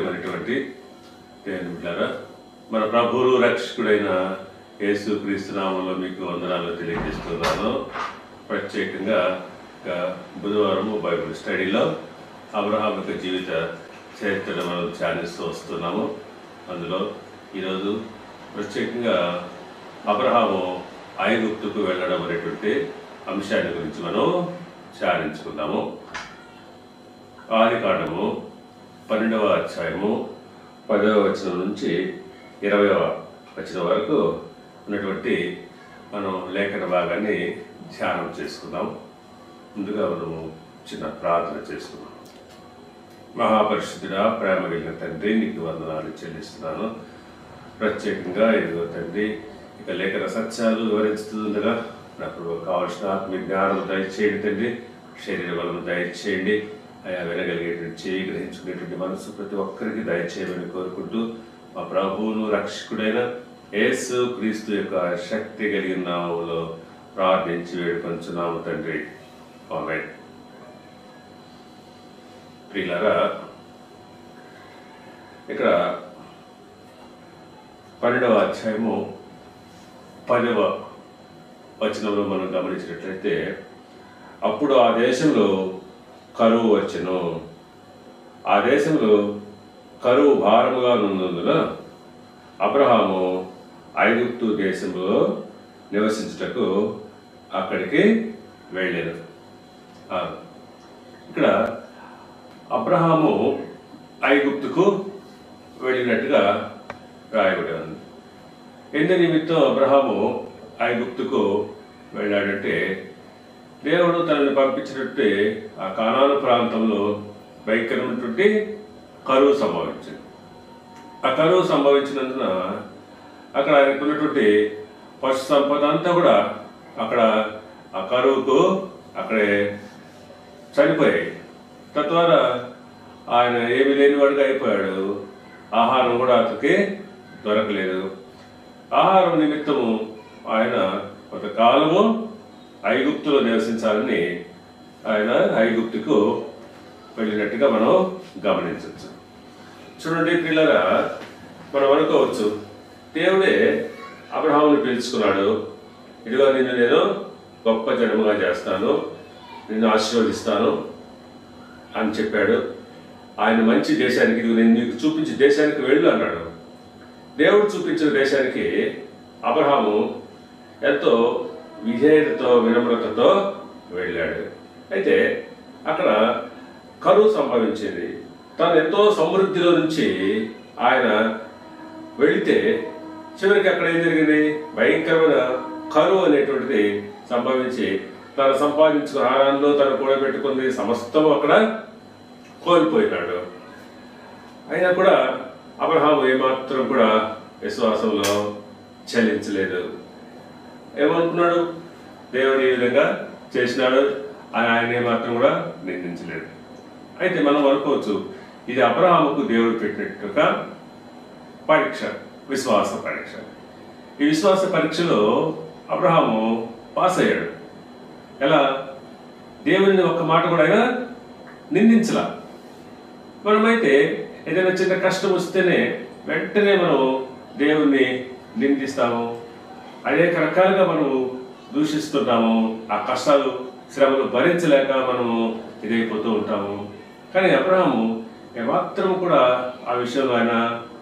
ప్రియమైనటువంటి దేవుని బిడ్డలారా, మన ప్రభువు రక్షకుడైన యేసుక్రీస్తు నామములో మీకు వందనాలు తెలియజేస్తున్నాను. ప్రత్యేకంగా బుధవారం బైబిల్ స్టడీలో అబ్రహాం యొక్క జీవిత చరిత్రను మనం ధ్యానిస్తూ వస్తున్నాము. అందులో ఈరోజు ప్రత్యేకంగా అబ్రహాము ఐగుప్తుకు వెళ్ళడం అనేటువంటి అంశాన్ని గురించి మనం ధ్యానించుకుందాము. ఆదికాండము 12వ అధ్యాయము 10వ వచనం నుంచి 20వ వచనం వరకు ఉన్నటువంటి మనం లేఖన భాగాన్ని ధ్యానం చేసుకుందాం. ముందుగా మనము చిన్న ప్రార్థన చేసుకుందాం. మహాపరిశుద్ధుడా, ప్రేమ కలిగిన తండ్రి, నీకు వందనాలు చెల్లిస్తున్నాను. ప్రత్యేకంగా ఇదిగో తండ్రి, ఇక లేఖన సత్యాలు వివరిస్తుండగా నాకు కావాల్సిన ఆత్మీయ జ్ఞానం దయచేయండి తండ్రి. శరీర బలం దయచేయండి. అయా వినగలిగేటువంటి చేయి, గ్రహించుకునేటువంటి మనసు ప్రతి ఒక్కరికి దయచేయమని కోరుకుంటూ మా ప్రభువును రక్షకుడైన యేసు క్రీస్తు యొక్క శక్తి కలిగిన నామములో ప్రార్థించి వేడుకొంచున్నాము తండ్రి. ఆమేన్. ప్రియులారా, ఇక్కడ 12వ అధ్యాయము 10వ వచనంలో మనం గమనించినట్లయితే, అప్పుడు ఆ దేశంలో కరువు వచ్చెను. ఆ దేశంలో కరువు భారముగా ఉన్నందున అబ్రహాము ఐగుప్తు దేశంలో నివసించుటకు అక్కడికి వెళ్ళాను. ఇక్కడ అబ్రహాము ఐగుప్తుకు వెళ్ళినట్టుగా రాయబడి ఉంది. ఎందు నిమిత్తం అబ్రహాము ఐగుప్తుకు వెళ్ళాడంటే, దేవుడు తనని పంపించినట్టు ఆ కానాను ప్రాంతంలో భయంకరమైనటువంటి కరువు సంభవించింది. ఆ కరువు సంభవించినందున అక్కడ ఆయనకు ఉన్నటువంటి పశు సంపద అంతా కూడా అక్కడ ఆ కరువుకు అక్కడే చనిపోయాయి. తద్వారా ఆయన ఏమీ లేనివాడుగా అయిపోయాడు. ఆహారం కూడా అతనికి దొరకలేదు. ఆహారం నిమిత్తము ఆయన కొంతకాలము ఐగుప్తులో నివసించాలని ఆయన ఐగుప్తుకు వెళ్ళినట్టుగా మనం గమనించవచ్చు. చూడండి పిల్లరా, మనం అనుకోవచ్చు, దేవుడే అబ్రహాముని పిలుచుకున్నాడు. ఇదిగో నిన్ను నేను గొప్ప జనముగా చేస్తాను, నిన్ను ఆశీర్వదిస్తాను అని చెప్పాడు. ఆయన మంచి దేశానికి, ఇదిగో నేను నీకు చూపించే దేశానికి వెళ్ళు అన్నాడు. దేవుడు చూపించిన దేశానికి అబ్రహాము ఎంతో విధేయతతో, వినమ్రతతో వెళ్ళాడు. అయితే అక్కడ కరువు సంభవించింది. తను ఎంతో సమృద్ధిలో నుంచి ఆయన వెళితే చివరికి అక్కడ ఏం జరిగింది? భయంకరమైన కరువు అనేటువంటిది సంభవించి తను సంపాదించుకున్న ఆహారంలో తను కూడబెట్టుకుంది సమస్తము అక్కడ కోల్పోయినాడు. అయినా కూడా అబ్రహాము ఏమాత్రం కూడా విశ్వాసంలో చలించలేదు. ఏమనుకున్నాడు? దేవుడు ఈ విధంగా చేసినాడు అని ఆయన మాత్రం కూడా నిందించలేదు. అయితే మనం అనుకోవచ్చు, ఇది అబ్రహాముకు దేవుడు పెట్టినట్టుగా పరీక్ష, విశ్వాస పరీక్ష. ఈ విశ్వాస పరీక్షలో అబ్రహాము పాస్ అయ్యాడు. ఎలా? దేవుడిని ఒక్క మాట కూడా ఆయన నిందించలా. మనమైతే ఏదైనా చిన్న కష్టం వస్తేనే వెంటనే మనం దేవుణ్ణి నిందిస్తాము, అనేక రకాలుగా మనము దూషిస్తుంటాము. ఆ కష్టాలు, శ్రమలు భరించలేక మనము ఇదైపోతూ ఉంటాము. కానీ అబ్రహాము ఏమాత్రం కూడా ఆ విషయంలో ఆయన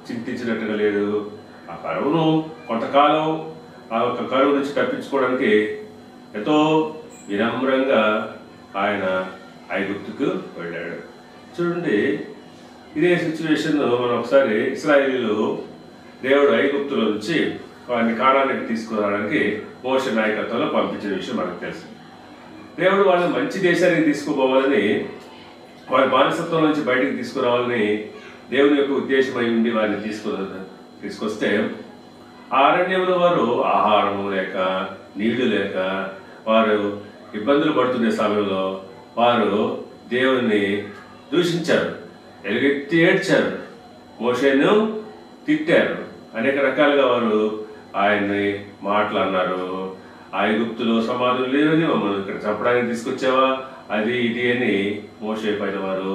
చింతించినట్టుగా లేదు. ఆ కరువును కొంతకాలం ఆ యొక్క కరువు నుంచి తప్పించుకోవడానికి ఎంతో వినమ్రంగా ఆయన ఐగుప్తుకు వెళ్ళాడు. చూడండి, ఇదే సిచ్యువేషన్ మనం ఒకసారి ఇశ్రాయేలీలు దేవుడు ఐగుప్తులో నుంచి వారిని కానానికి తీసుకురావడానికి మోషే నాయకత్వంలో పంపించిన విషయం మనకు తెలుసు. దేవుడు వాళ్ళని మంచి దేశానికి తీసుకుపోవాలని, వారి బానిసత్వం నుంచి బయటికి తీసుకురావాలని దేవుని యొక్క ఉద్దేశమై ఉండి వారిని తీసుకొస్తే ఆ అరణ్యంలో వారు ఆహారము లేక, నీళ్లు లేక వారు ఇబ్బందులు పడుతున్న సమయంలో వారు దేవుని దూషించారు, ఎలుగెత్తి ఏడ్చారు, మోషేను తిట్టారు. అనేక రకాలుగా వారు ఆయన్ని మాట్లాడినారు. ఐగుప్తులో సమాధులు లేవని మమ్మల్ని ఇక్కడ చంపడానికి తీసుకొచ్చావా, అది ఇది అని మోషే పైన వారు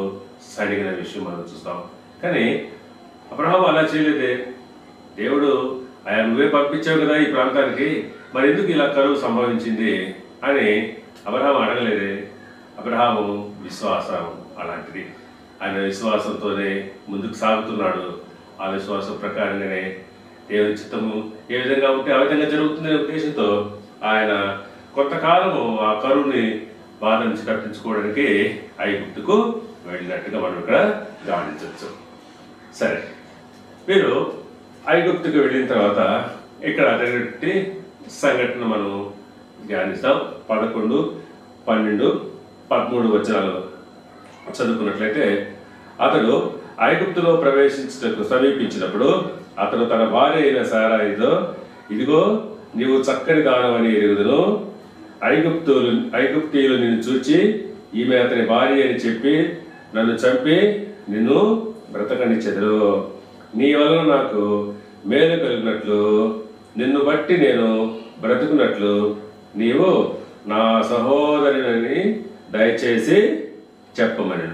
సడిగిన విషయం మనం చూస్తాం. కానీ అబ్రహాము అలా చేయలేదే. దేవుడు ఆయన నువ్వే పంపించావు కదా ఈ ప్రాంతానికి, మరి ఎందుకు ఇలా కరువు సంభవించింది అని అబ్రహాము అడగలేదే. అబ్రహాము విశ్వాసం అలాంటిది. ఆయన విశ్వాసంతోనే ముందుకు సాగుతున్నాడు. ఆ విశ్వాసం ప్రకారంగానే దేవుని చిత్తము ఏ విధంగా ఉంటే ఆ విధంగా జరుగుతుందనే ఉద్దేశంతో ఆయన కొంతకాలము ఆ కరువుని బాధ నుంచి తప్పించుకోవడానికి ఐగుప్తుకు వెళ్ళినట్టుగా మనం ఇక్కడ గమనించవచ్చు. సరే, మీరు ఐగుప్తుకు వెళ్ళిన తర్వాత ఇక్కడ అటువంటి సంఘటన మనం ధ్యానిస్తాం. 11, 12, 13 వచనాలు చదువుకున్నట్లయితే, అతడు ఐగుప్తులో ప్రవేశించుటకు సమీపించినప్పుడు అతను తన భార్య అయిన సారాయితో, ఇదిగో నీవు చక్కని దానవని ఎరుగుదును, ఐగుప్తీయులు నిన్ను చూచి ఈమె అతని భార్య అని చెప్పి నన్ను చంపి నిన్ను బ్రతకనిచ్చెదరు. నీ వలన నాకు మేలు కలిగినట్లు నిన్ను బట్టి నేను బ్రతుకున్నట్లు నీవు నా సహోదరుని దయచేసి చెప్పమని.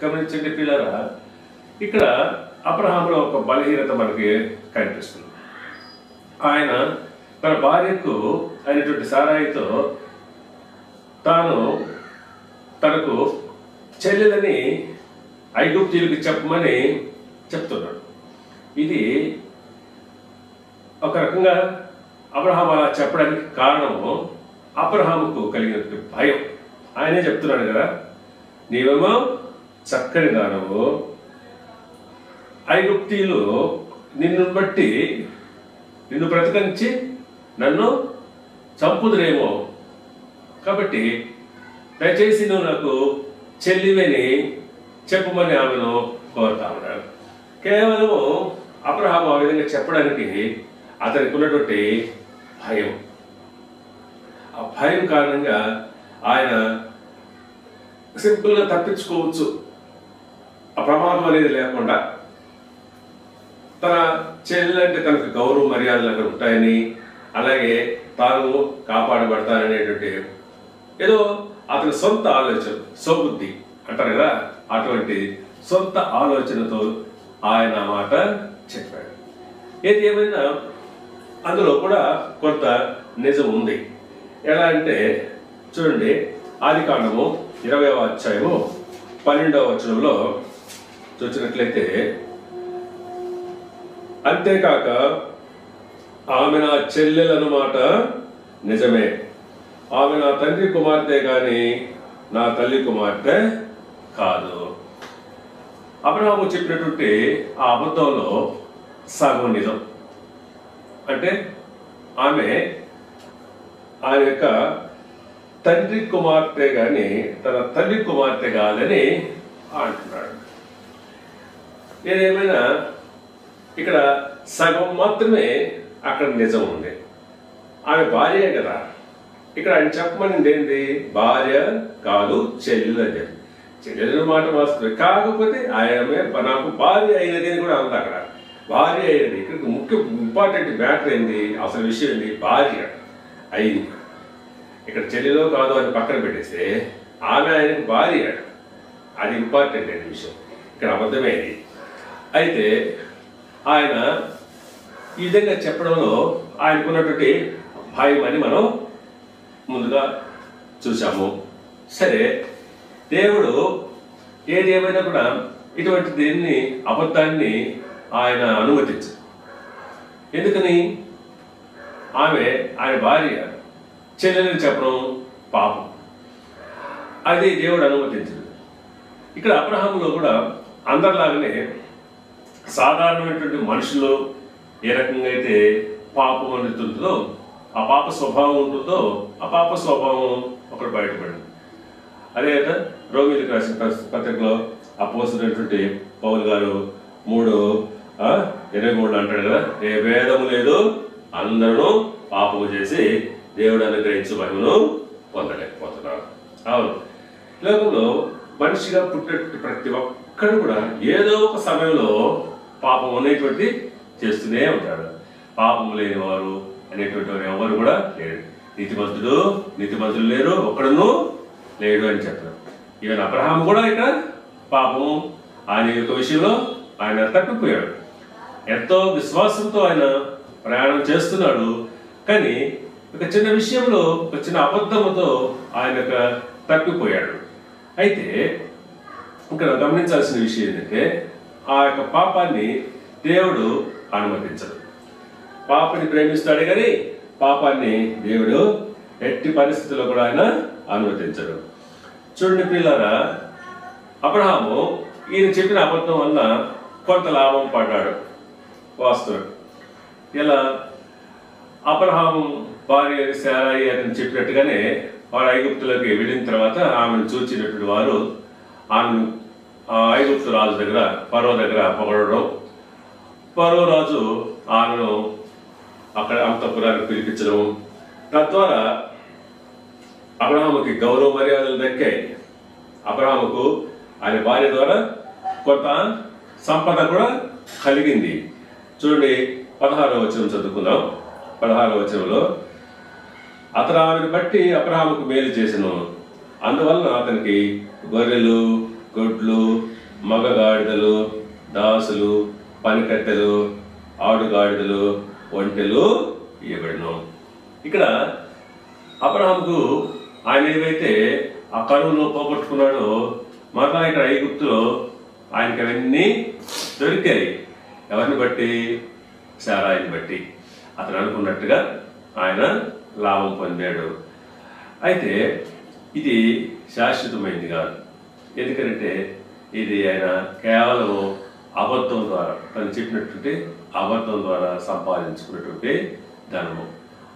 గమనించండి పిల్లరా, ఇక్కడ అబ్రహాములో ఒక బలహీనత మనకి కనిపిస్తుంది. ఆయన తన భార్యకు అయినటువంటి సారాయితో తనకు చెల్లెలని ఐగుప్తీయులకు చెప్పమని చెప్తున్నాడు. ఇది ఒక రకంగా అబ్రహాం అలా చెప్పడానికి కారణము అబ్రహాముకు కలిగినటువంటి భయం. ఆయనే చెప్తున్నాడు కదా, నీవేమో చక్కని దానవు, ఐగుప్తీయులు నిన్ను బట్టి నిన్ను బ్రతకనిచ్చి నన్ను చంపుదురేమో, కాబట్టి దయచేసి నువ్వు నాకు చెల్లివని చెప్పమని ఆమెను కోరుతా ఉన్నాడు. కేవలము అబ్రహాము ఆ విధంగా చెప్పడానికి అతనికి ఉన్నటువంటి భయం. ఆ భయం కారణంగా ఆయన సింపుల్గా తప్పించుకోవచ్చు. ఆ ప్రమాదం అనేది లేకుండా తన చెల్లెలు అంటే తనకు గౌరవ మర్యాదలు అక్కడ ఉంటాయని, అలాగే తాను కాపాడబడతాననేటువంటి ఏదో అతని సొంత ఆలోచన, సోబుద్ధి అంటారు కదా, అటువంటి సొంత ఆలోచనతో ఆయన మాట చెప్పాడు. ఏది ఏమైనా అందులో కూడా కొంత నిజం ఉంది. ఎలా అంటే చూడండి, ఆదికాండము 20వ అధ్యాయము 12వ వచనంలో చూసినట్లయితే, అంతేకాక ఆమె నా చెల్లెలన్నమాట నిజమే, ఆమె నా తండ్రి కుమార్తె గాని నా తల్లి కుమార్తె కాదు. అబ్రహాము చెప్పినటువంటి ఆ అబద్ధంలో సగం నిజం. అంటే ఆమె ఆయన యొక్క తండ్రి కుమార్తె గాని తన తల్లి కుమార్తె కాదని అంటున్నాడు. ఏదేమైనా ఇక్కడ సగం మాత్రమే అక్కడ నిజం ఉంది. ఆమె భార్యే కదా. ఇక్కడ ఆయన చెప్పమని ఏంటి, భార్య కాదు చెల్లెలు అని చెప్పి. చెల్లెలు మాట వాస్తవే, కాకపోతే ఆమె నాకు భార్య అయినది అని కూడా అంది. అక్కడ భార్య అయినది. ఇక్కడ ముఖ్య ఇంపార్టెంట్ మ్యాటర్ ఏంది, అసలు విషయం ఏంది, భార్య అయింది. ఇక్కడ చెల్లెలో కాదు అని పక్కన పెట్టేస్తే ఆమె ఆయనకు భార్య, అది ఇంపార్టెంట్ అయిన విషయం. ఇక్కడ అబద్ధమేది. అయితే ఆయన ఈ విధంగా చెప్పడంలో ఆయనకున్నటువంటి భయం అని మనం ముందుగా చూసాము. సరే, దేవుడు ఏది ఏమైనా కూడా ఇటువంటి దీన్ని, అబద్ధాన్ని ఆయన అనుమతించదు. ఎందుకని? ఆయన భార్య చెల్లెలని చెప్పడం పాపం, అది దేవుడు అనుమతించదు. ఇక్కడ అబ్రహాములో కూడా అందరిలాగానే సాధారణమైనటువంటి మనుషులు ఏ రకంగా అయితే పాపం అనేది ఉంటుందో, ఆ పాప స్వభావం ఉంటుందో, ఆ పాప స్వభావం ఒకటి బయటపడింది. అదే కదా రోమీయులకు రాసిన పత్రికలో అపోస్తలుడైనటువంటి పౌలు గారు 3:23 అంటాడు కదా, ఏ భేదము లేదు, అందరూ పాపము చేసి దేవుడు అనుగ్రహించు మహిమను పొందలేకపోతున్నారు. అవును, లోకంలో మనిషిగా పుట్టినటువంటి ప్రతి ఒక్కడు కూడా ఏదో ఒక సమయంలో పాపం అనేటువంటి చేస్తూనే ఉంటాడు. పాపము లేని వారు అనేటువంటి వారు ఎవరు కూడా లేరు. నీతిమంతులు లేరు, ఒక్కడును లేడు అని చెప్పారు. ఈవెన్ అబ్రహాము కూడా ఇక్కడ పాపము ఆయన యొక్క విషయంలో ఆయన తప్పిపోయాడు. ఎంతో విశ్వాసంతో ఆయన ప్రయాణం చేస్తున్నాడు, కానీ ఒక చిన్న విషయంలో ఒక చిన్న అబద్ధముతో ఆయన తప్పిపోయాడు. అయితే ఇక్కడ గమనించాల్సిన విషయం ఏంటంటే ఆ యొక్క పాపాన్ని దేవుడు అనుమతించడు. పాపని ప్రేమిస్తాడే కానీ పాపాన్ని దేవుడు ఎట్టి పరిస్థితుల్లో కూడా ఆయన అనుమతించడు. చూడండి ప్రియులారా, అబ్రహాము ఈయన చెప్పిన అబద్ధం వల్ల కొంత లాభం పడ్డాడు. వాస్తవం ఇలా అబ్రహాము భార్య శారాయి అని చెప్పినట్టుగానే వాడు ఐగుప్తులోకి వెళ్ళిన తర్వాత ఆమెను చూచినటువంటి వారు ఆమెను ఐగుప్తు రాజు దగ్గర ఫరో దగ్గర పొగడడం, ఫరో రాజు ఆమెను అక్కడ అంతఃపురానికి పిలిపించడం, తద్వారా అబ్రహాముకి గౌరవ మర్యాదలు దక్కాయి. అబ్రహాముకు ఆయన భార్య ద్వారా కొంత సంపద కూడా కలిగింది. చూడండి 16వ వచనం చదువుకుందాం. 16వ వచనంలో అతను ఆమెను బట్టి అబ్రహాముకు మేలు చేసెను, అందువలన అతనికి గొర్రెలు, గొడ్లు, మగగాడిదలు, దాసులు, పనికట్టెలు, ఆడుగాడిదలు, ఒంటెలు ఇవ్వబడను. ఇక్కడ అబ్రహాముకు ఆయన ఏవైతే ఆ కరువులో పోగొట్టుకున్నాడో మరలా ఇక్కడ ఐగుప్తులో ఆయనకి అవన్నీ దొరికాయి. ఎవరిని బట్టి? శారాయిని బట్టి. అతను అనుకున్నట్టుగా ఆయన లాభం పొందాడు. అయితే ఇది శాశ్వతమైంది కాదు. ఎందుకంటే ఇది ఆయన కేవలం అబద్ధం ద్వారా, తను చెప్పినటువంటి అబద్ధం ద్వారా సంపాదించుకున్నటువంటి ధనము.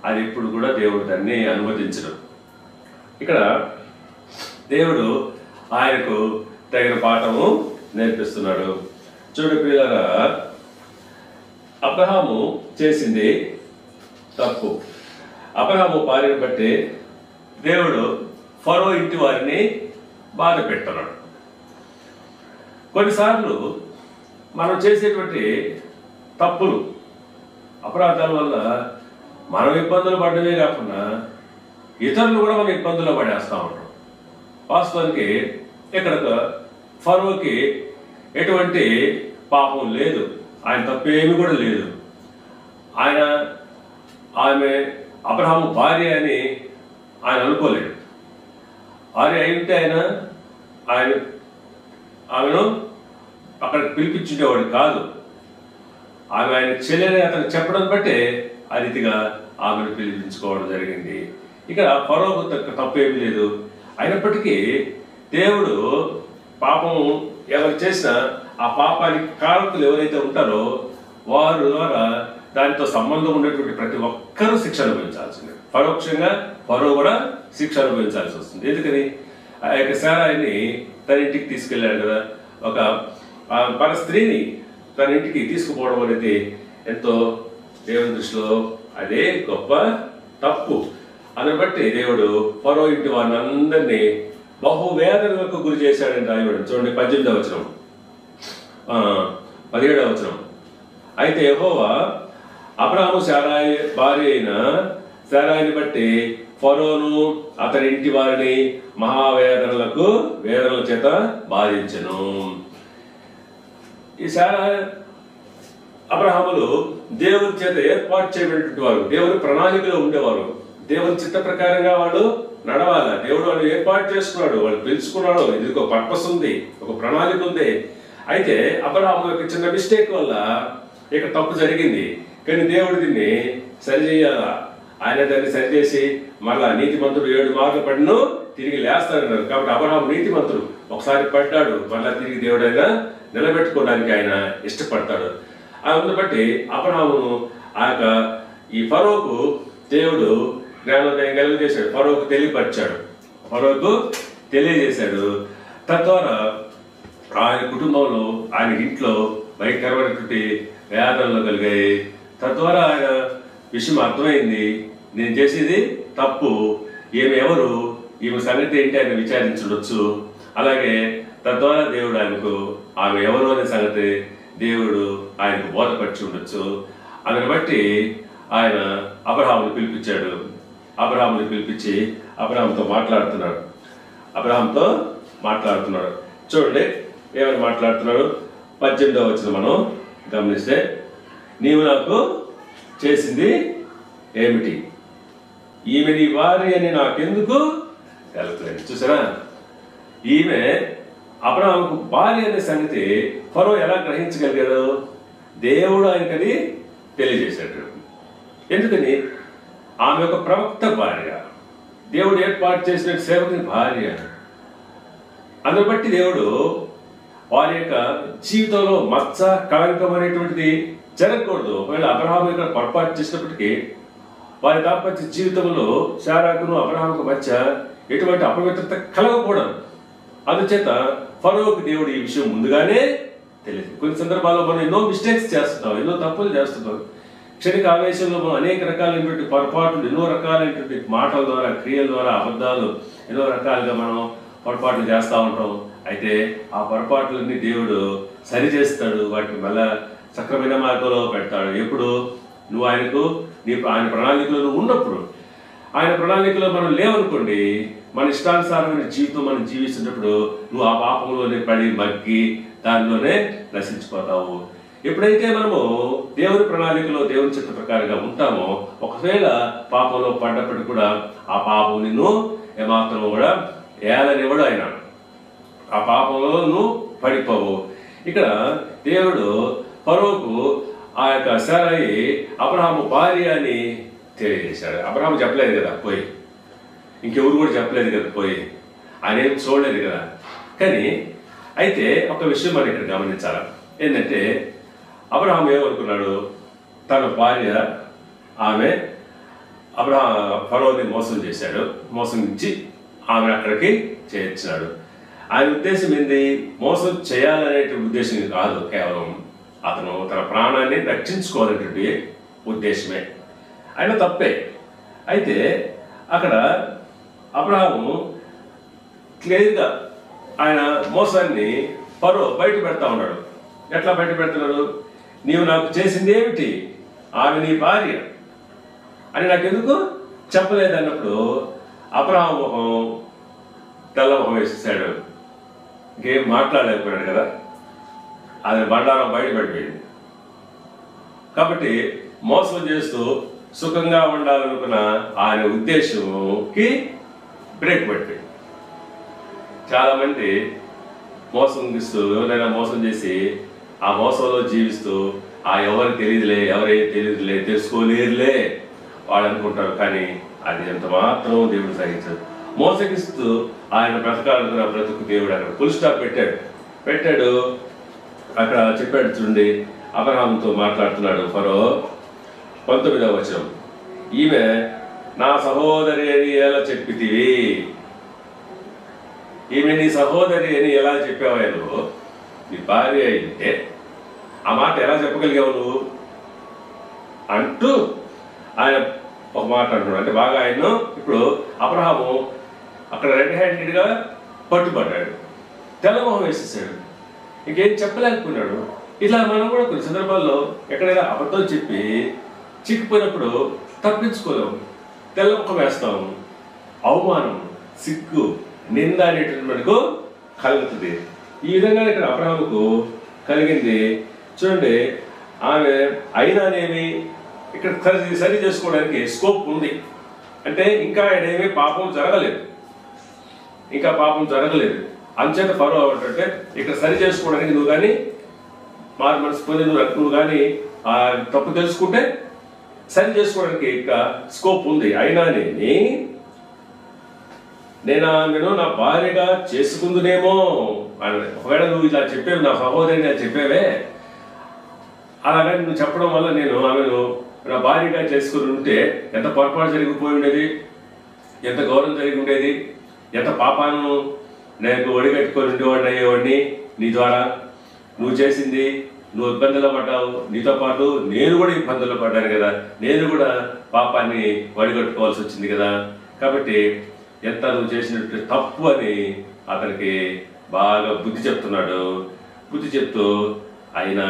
అది ఇప్పుడు కూడా దేవుడు దాన్ని అనుమతించడు. ఇక్కడ దేవుడు ఆయనకు తగిన పాఠము నేర్పిస్తున్నాడు. చూడు ప్రియులారా, అబ్రహాము చేసింది తప్పు. అబ్రహాము భార్యను బట్టి దేవుడు ఫరో ఇంటి వారిని బాధ పెడుతున్నాడు. కొన్నిసార్లు మనం చేసేటువంటి తప్పులు, అపరాధాల వల్ల మనం ఇబ్బందులు పడడమే కాకుండా ఇతరులు కూడా మనం ఇబ్బందుల్లో పడేస్తూ ఉంటాం. వాస్తవానికి ఇక్కడ ఫరోకి ఎటువంటి పాపం లేదు, ఆయన తప్పేమి కూడా లేదు. ఆమె అబ్రహాము భార్య అని ఆయన అనుకోలేడు. భార్య అయితే ఆమెను అక్కడికి పిలిపించుండేవాడు కాదు. ఆయన చెల్లెని అతను చెప్పడం బట్టే ఆ రీతిగా ఆమెను పిలిపించుకోవడం జరిగింది. ఇక్కడ ఫరోకు తప్పేమి లేదు. అయినప్పటికీ దేవుడు పాపం ఎవరు చేసినా ఆ పాపానికి కారకులు ఎవరైతే ఉంటారో వారు ద్వారా దానితో సంబంధం ఉన్నటువంటి ప్రతి ఒక్కరూ శిక్ష అనుభవించాల్సిందే. పరోక్షంగా ఫరో కూడా శిక్ష అనుభవించాల్సి వస్తుంది. ఎందుకని? ఆ యొక్క శారాయిని తన ఇంటికి తీసుకెళ్ళాడు కదా. ఒక పర స్త్రీని తన ఇంటికి తీసుకుపోవడం అనేది ఎంతో దేవుని దృష్టిలో అదే గొప్ప తప్పు. అని బట్టి దేవుడు ఫరో ఇంటి వారిని అందరినీ బహువేదనలకు గురి చేశాడని రాయబడి. చూడండి 18వ వచనం, 17వ వచనం. అయితే యెహోవా అబ్రహాము శారాయి భార్య అయిన శారాయిని బట్టి ఫరోను అతని ఇంటి వారిని వేదనల చేత బాధించెను. ఈ అబ్రహాములు దేవుని చేత ఏర్పాటు చేయబడినటువంటి వారు, దేవుని ప్రణాళికలో ఉండేవారు. దేవుని చిత్త ప్రకారంగా వాళ్ళు నడవాలా. దేవుడు వాళ్ళు ఏర్పాటు చేసుకున్నాడు, వాళ్ళు పిలుచుకున్నాడు. ఇది ఒక పర్పస్ ఉంది, ఒక ప్రణాళిక ఉంది. అయితే అబ్రహాము యొక్క చిన్న మిస్టేక్ వల్ల ఇక తప్పు జరిగింది. కానీ దేవుడు దీన్ని సరిచేయాలా. ఆయన దాన్ని సరిచేసి మళ్ళా నీతిమంతుడు 7 మార్లు పడిను తిరిగి లేస్తాడన్నారు. కాబట్టి అబ్రహాము నీతిమంతుడు. ఒకసారి పడ్డాడు, మళ్ళా తిరిగి దేవుడు ఆయన నిలబెట్టుకోవడానికి ఆయన ఇష్టపడతాడు. అందుని బట్టి అబ్రహామును ఈ ఫరోకు దేవుడు జ్ఞానోదయం కలిగజేశాడు. ఫరోకు తెలియపరిచాడు, ఫరోకు తెలియజేశాడు. తద్వారా ఆయన కుటుంబంలో, ఆయన ఇంట్లో భయంకరమైనటువంటి వేదనలు కలిగాయి. తద్వారా ఆయన విషయం అర్థమైంది, నేను చేసేది తప్పు, ఈమె సంగతి ఏంటి ఆయన విచారించవచ్చు. అలాగే తద్వారా దేవుడు ఆయనకు ఆమె ఎవరు అనే సంగతి దేవుడు ఆయనకు బోధపరిచి ఉండొచ్చు. అందుని బట్టి ఆయన అబ్రహాముని పిలిపించాడు. అబ్రహాముని పిలిపించి అబ్రహాంతో మాట్లాడుతున్నాడు. చూడండి ఏమని మాట్లాడుతున్నాడు? 18వ వచనం మనం గమనిస్తే, నీవు నాకు చేసింది ఏమిటి? ఈమె నీ భార్య అని నాకెందుకు తెలపలేదు. చూసారా, ఈమె అబ్రహాముకు భార్య అనే సంగతి ఫరో ఎలా గ్రహించగలిగాడు? దేవుడు ఆయనకది తెలియజేశాడు. ఎందుకని? ఆమె ఒక ప్రవక్త భార్య, దేవుడు ఏర్పాటు చేసిన సేవకుని భార్య. అందుని బట్టి దేవుడు వారి యొక్క జీవితంలో మచ్చ కళంకం అనేటువంటిది జరగకూడదు. ఒకవేళ అబ్రహాము ఇక్కడ పొరపాటు చేసినప్పటికీ వారి దాంపత్య జీవితంలో శారాకును అబ్రహాముకు మధ్య ఎటువంటి అపవిత్రత కలగకూడదు. అందుచేత ఫరోకు దేవుడు ఈ విషయం ముందుగానే తెలియదు. కొన్ని సందర్భాల్లో మనం ఎన్నో మిస్టేక్స్ చేస్తున్నాం, ఎన్నో తప్పులు చేస్తున్నాం. క్షణిక ఆవేశంలో మనం అనేక రకాలైనటువంటి పొరపాట్లు, ఎన్నో రకాలైనటువంటి మాటల ద్వారా, క్రియల ద్వారా, అబద్ధాలు, ఎన్నో రకాలుగా మనం పొరపాట్లు చేస్తూ ఉంటాం. అయితే ఆ పొరపాట్లన్నీ దేవుడు సరిచేస్తాడు, వాటిని మళ్ళా సక్రమైన మార్గంలో పెడతాడు. ఎప్పుడు? నువ్వు ఆయన ప్రణాళికలో నువ్వు ఉన్నప్పుడు. ఆయన ప్రణాళికలో మనం లేవనుకోండి, మన ఇష్టానుసారమైన జీవితం మనం జీవిస్తున్నప్పుడు నువ్వు ఆ పాపంలోనే పడి మగ్గి దానిలోనే నశించిపోతావు. ఎప్పుడైతే మనము దేవుని ప్రణాళికలో దేవుని చిత్త ప్రకారంగా ఉంటామో, ఒకవేళ పాపంలో పడ్డప్పటికి కూడా ఆ పాపం నిన్ను ఏమాత్రం కూడా ఏలనివ్వడు. ఆయన ఆ పాపంలో నువ్వు పడిపోవు. ఇక్కడ దేవుడు ఫరోకు ఆ యొక్క శారాయి అబ్రహాము భార్య అని తెలియజేశాడు. అబ్రహాము చెప్పలేదు కదా పోయి, ఇంకెవరు కూడా చెప్పలేదు కదా పోయి, ఆయన ఏం చూడలేదు కదా. కానీ అయితే ఒక విషయం మనం ఇక్కడ గమనించాలి. ఏంటంటే అబ్రహాం ఏమనుకున్నాడు? తన భార్య ఆమె ఫరోని మోసం చేశాడు, మోసం ఇచ్చి ఆమె అక్కడికి చేర్చినాడు. ఆయన ఉద్దేశం ఏంది? మోసం చేయాలనే ఉద్దేశం కాదు, కేవలం అతను తన ప్రాణాన్ని రక్షించుకోవాలనేటువంటి ఉద్దేశమే. ఆయన తప్పే. అయితే అక్కడ అబ్రహాము క్లియర్గా ఆయన మోసాన్ని ఫరో బయట పెడతా ఉన్నాడు. ఎట్లా బయట పెడుతున్నాడు? నీవు నాకు చేసింది ఏమిటి? ఆమె నీ భార్య అని నాకెందుకు చెప్పలేదు అన్నప్పుడు అబ్రహాము మొహం తెల్ల మొహం వేసేసాడు. ఇంకేం మాట్లాడలేకపోయాడు కదా, అది బండారం బయటపడిపోయింది. కాబట్టి మోసం చేస్తూ సుఖంగా ఉండాలనుకున్న ఆయన ఉద్దేశంకి బ్రేక్ పడిపోయింది. చాలా మంది మోసం ఇస్తూ ఎవరైనా మోసం చేసి ఆ మోసంలో జీవిస్తూ ఎవరికి తెలియదులే తెలుసుకోలేరులే వాళ్ళు అనుకుంటారు. కానీ అది ఎంత మాత్రం దేవుడు సహించదు. మోసగిస్తూ ఆయన బ్రతకాలనుకున్న బ్రతుకు దేవుడు అక్కడ ఫుల్ స్టాప్ పెట్టాడు. అక్కడ చెప్పాడు చూడండి, అబ్రహాముతో మాట్లాడుతున్నాడు ఫరో. 19వ వచనం, ఈమె నా సహోదరి అని ఎలా చెప్పితివి? ఈమె నీ సహోదరి అని ఎలా చెప్పావా నువ్వు? నీ భార్య అయితే ఆ మాట ఎలా చెప్పగలిగావు నువ్వు అంటూ ఆయన ఒక మాట అంటున్నాడు. అంటే బాగా ఆయన ఇప్పుడు అబ్రహాము అక్కడ రెడ్ హ్యాండెడ్గా పట్టుబడ్డాడు, తెల్లమొహం వేసేసాడు, ఇంకేం చెప్పలేకపోయినాడు. ఇలా మనం కూడా కొన్ని సందర్భాల్లో ఎక్కడైనా అబద్ధం చెప్పి చిక్కిపోయినప్పుడు తప్పించుకోలేము, తెల్లముఖం వేస్తాము, అవమానం, సిగ్గు, నింద అనేటువంటి మనకు కలుగుతుంది. ఈ విధంగా ఇక్కడ అబ్రహాముకు కలిగింది. చూడండి, ఆమె అయినానేమి ఇక్కడ సరి చేసుకోవడానికి స్కోప్ ఉంది. అంటే ఇంకా ఆయనేమి పాపం జరగలేదు, అంచేత ఫరో అంటే ఇక్కడ సరి చేసుకోవడానికి నువ్వు కానీ మారు మనసు పొంది నువ్వు కానీ ఆ తప్పు తెలుసుకుంటే సరి చేసుకోవడానికి ఇంకా స్కోప్ ఉంది. అయినా నేను ఆమెను నా భార్యగా చేసుకుందునేమో అని ఒకవేళ నువ్వు ఇలా చెప్పేవి, నా సహోదరిని అని చెప్పేవే, అలాగని నువ్వు చెప్పడం వల్ల నేను ఆమెను నా భార్యగా చేసుకుని ఉంటే ఎంత పొరపాటు జరిగిపోయి ఉండేది, ఎంత గౌరవం జరిగి ఉండేది, ఎంత పాపాలను నేను ఒడిగట్టుకొని ఉండేవాడిని అయ్యేవాడిని. నీ ద్వారా నువ్వు చేసింది, నువ్వు ఇబ్బందులు పడ్డావు, నీతో పాటు నేను కూడా ఇబ్బందులు పడ్డాను కదా, నేను కూడా పాపాన్ని వడిగట్టుకోవాల్సి వచ్చింది కదా. కాబట్టి ఎంత నువ్వు చేసినట్టు తప్పు అని అతనికి బాగా బుద్ధి చెప్తున్నాడు. బుద్ధి చెప్తూ అయినా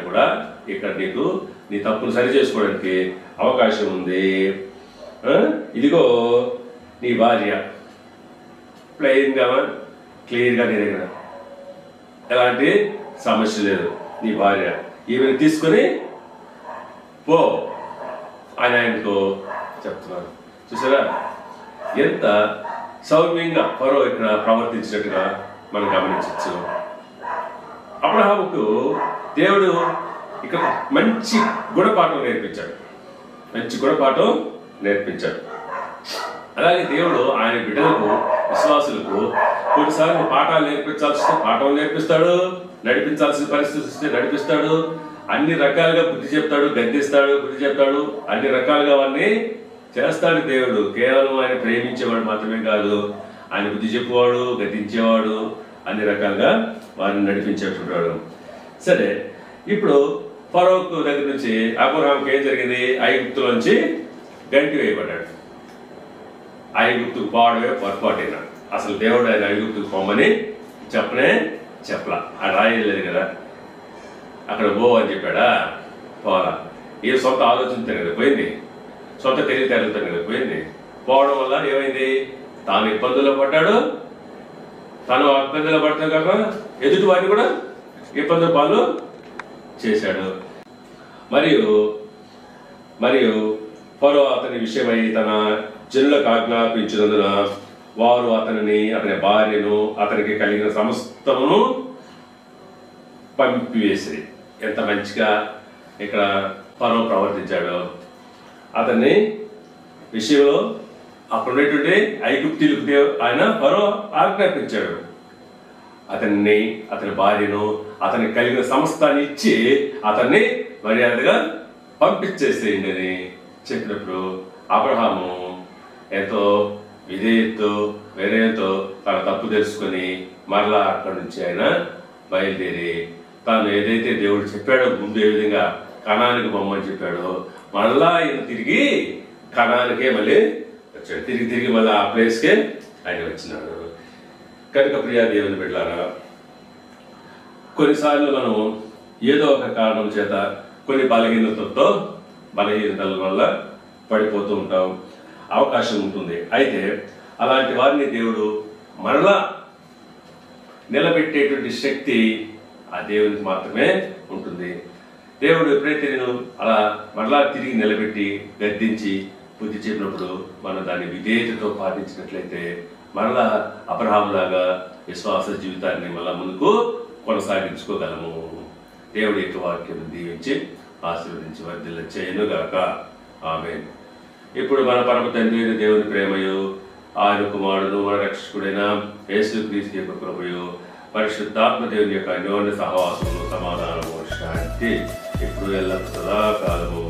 కూడా ఇక్కడ నీకు నీ తప్పును సరి చేసుకోవడానికి అవకాశం ఉంది. ఇదిగో నీ భార్య, క్లియర్గా నీ దగ్గర ఎలాంటి సమస్య లేదు, నీ భార్య ఈమెను తీసుకొని పో అని ఆయనకు చెప్తున్నారు. చూసారా ఎంత సౌమ్యంగా ఫరో ఇక్కడ ప్రవర్తించినట్టుగా మనం గమనించవచ్చు. అబ్రహాముకు దేవుడు ఇక్కడ మంచి గుణపాఠం నేర్పించాడు. అలాగే దేవుడు ఆయన బిడ్డలకు, విశ్వాసులకు కొన్నిసార్లు పాఠాలు నేర్పించాల్సిన పాఠం నేర్పిస్తాడు, నడిపించాల్సిన పరిస్థితి వస్తే నడిపిస్తాడు, అన్ని రకాలుగా బుద్ధి చెప్తాడు, గద్దిస్తాడు, బుద్ధి చెప్తాడు, అన్ని రకాలుగా అవన్నీ చేస్తాడు. దేవుడు కేవలం ఆయన ప్రేమించేవాడు మాత్రమే కాదు, ఆయన బుద్ధి చెప్పేవాడు, గద్దించేవాడు, అన్ని రకాలుగా వారిని నడిపించేవాడు. సరే, ఇప్పుడు ఫరో దగ్గర నుంచి అబ్రహాంకి ఏం జరిగింది? ఐగుప్తులోంచి గంటి వేయబడ్డాడు. ఐగుప్తుకు పోవడమే పొరపాటైనా, అసలు దేవుడు ఆయన ఐగుప్తుకు పోమని చెప్పలా. ఆ రాయలేదు కదా, అక్కడ పో అని చెప్పాడా? పోలా. ఈ సొంత ఆలోచనతో కదా పోయింది, సొంత తెలివితేటలతో కదా పోయింది. పోవడం వల్ల ఏమైంది? తాను ఇబ్బందుల్లో పడ్డాడు, తను ఇబ్బందుల్లో పడతాం కాక ఎదుటి వారిని కూడా ఇబ్బందుల పాలు చేశాడు. మరియు ఫరో అతని విషయమై తన జనులకు ఆజ్ఞాపించినందున వారు అతని భార్యను, అతనికి కలిగిన సమస్తమును పంపివేసి. ఎంత మంచిగా ఇక్కడ ఫరో ప్రవర్తించాడు. అతన్ని విషయంలో అక్కడ ఉన్నటువంటి ఐగుప్తీయులకు ఆయన ఫరో ఆజ్ఞాపించాడు. అతన్ని, అతని భార్యను, అతనికి కలిగిన సమస్తాన్ని ఇచ్చి అతన్ని మర్యాదగా పంపించేసేయండి అని చెప్పినప్పుడు అబ్రహాము ఎంతో విధేయతతో, వినయంతో తన తప్పు తెలుసుకొని మరలా అక్కడి నుంచి ఆయన బయలుదేరి తాను ఏదైతే దేవుడు చెప్పాడో, ముందు ఏ విధంగా కనానికి బొమ్మని చెప్పాడో, మళ్ళా ఆయన తిరిగి కనానికే మళ్ళీ వచ్చాడు. తిరిగి మళ్ళీ ఆ ప్లేస్కే ఆయన వచ్చినాడు. కనుక ప్రియా దేవుని బిడ్డలారా, కొన్నిసార్లు మనం ఏదో ఒక కారణం చేత కొన్ని బలహీనతల వల్ల పడిపోతూ ఉంటాం, అవకాశం ఉంటుంది. అయితే అలాంటి వారిని దేవుడు మరలా నిలబెట్టేటువంటి శక్తి ఆ దేవునికి మాత్రమే ఉంటుంది. దేవుడు ఎప్పుడైతే నేను అలా మరలా తిరిగి నిలబెట్టి గద్దించి బుద్ధి చెప్పినప్పుడు మనం దాన్ని విధేయతతో పాటించినట్లయితే మరలా అబ్రహాములాగా విశ్వాస జీవితాన్ని మళ్ళా ముందుకు కొనసాగించుకోగలము. దేవుడి యొక్క వాక్యం దీవించి ఆశీర్వదించి వర్ధిల్ల చేయనుగాక. ఆమేన్. ఇప్పుడు మన పరమ తండ్రి దేవుని ప్రేమయు, ఆయన కుమారుడు మన రక్షకుడైన యేసుక్రీస్తు యొక్క కృపయు, పరిశుద్ధాత్మ దేవుని యొక్క అన్యోన్య సహవాసము, సమాధానము, శాంతి ఇప్పుడు ఎల్లప్పుడూ సదాకాలము